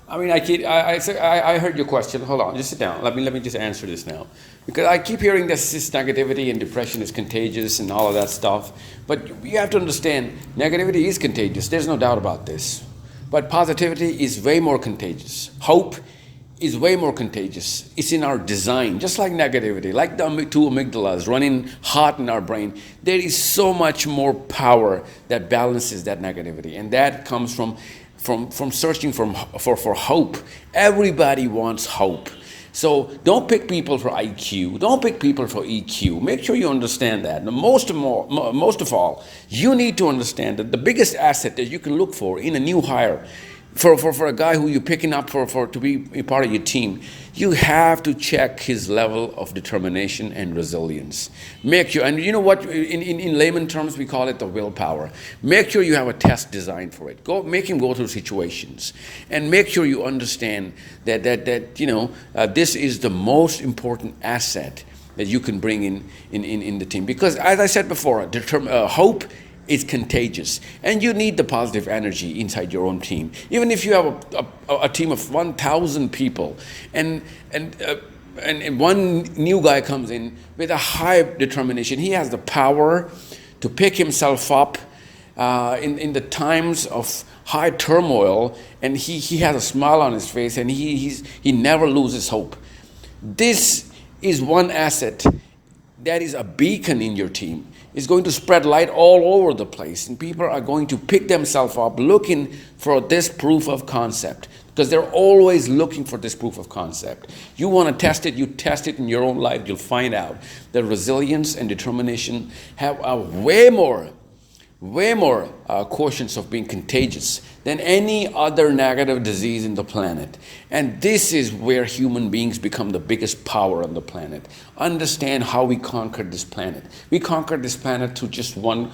I mean, I heard your question. Hold on, just sit down. Let me just answer this now, because I keep hearing this negativity and depression is contagious and all of that stuff. But you have to understand, negativity is contagious. There's no doubt about this. But positivity is way more contagious. Hope is way more contagious. It's in our design, just like negativity, like the two amygdalas running hot in our brain. There is so much more power that balances that negativity, and that comes from searching for hope. Everybody wants hope. So don't pick people for IQ. Don't pick people for EQ. Make sure you understand that. And most of all, you need to understand that the biggest asset that you can look for in a new hire, for a guy who you're picking up to be a part of your team, you have to check his level of determination and resilience. Make sure, and you know what, in layman terms, we call it the willpower. Make sure you have a test designed for it. Make him go through situations, and make sure you understand that this is the most important asset that you can bring in the team. Because as I said before, hope is contagious, and you need the positive energy inside your own team. Even if you have a team of 1,000 people, and one new guy comes in with a high determination, he has the power to pick himself up in the times of high turmoil, and he has a smile on his face, and he never loses hope. This is one asset that is a beacon in your team. It's going to spread light all over the place, and people are going to pick themselves up looking for this proof of concept, because they're always looking for this proof of concept. You want to test it, you test it in your own life, you'll find out that resilience and determination have a way more quotients of being contagious than any other negative disease in the planet. And this is where human beings become the biggest power on the planet. Understand how we conquered this planet. We conquered this planet through just one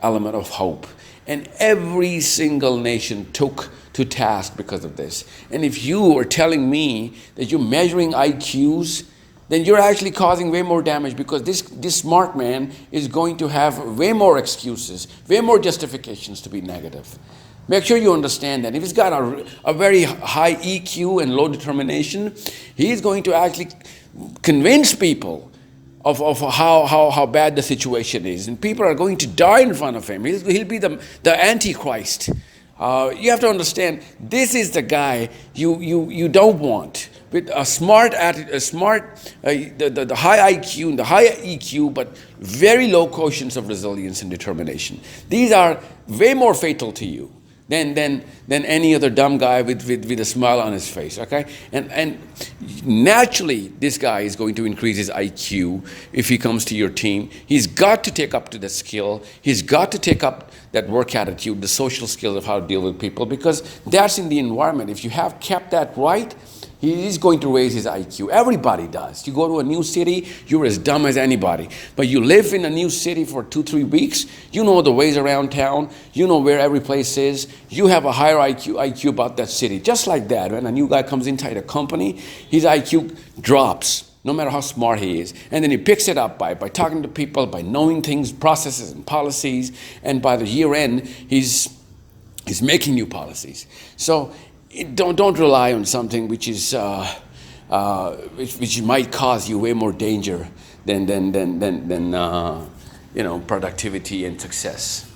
element of hope. And every single nation took to task because of this. And if you are telling me that you're measuring IQs, then you're actually causing way more damage, because this smart man is going to have way more excuses, way more justifications to be negative. Make sure you understand that. If he's got a very high EQ and low determination, he's going to actually convince people of how bad the situation is. And people are going to die in front of him. He'll be the Antichrist. You have to understand, this is the guy you don't want. With a smart attitude, the high IQ and the high EQ, but very low quotients of resilience and determination. These are way more fatal to you than any other dumb guy with a smile on his face. Okay, and naturally, this guy is going to increase his IQ if he comes to your team. He's got to take up to the skill. He's got to take up that work attitude, the social skills of how to deal with people, because that's in the environment. If you have kept that right, he's going to raise his IQ. Everybody does. You go to a new city, you're as dumb as anybody. But you live in a new city for 2-3 weeks, you know the ways around town, you know where every place is, you have a higher IQ about that city. Just like that, when a new guy comes inside a company, his IQ drops, no matter how smart he is. And then he picks it up by talking to people, by knowing things, processes and policies, and by the year end, he's making new policies. So don't rely on something which might cause you way more danger than productivity and success.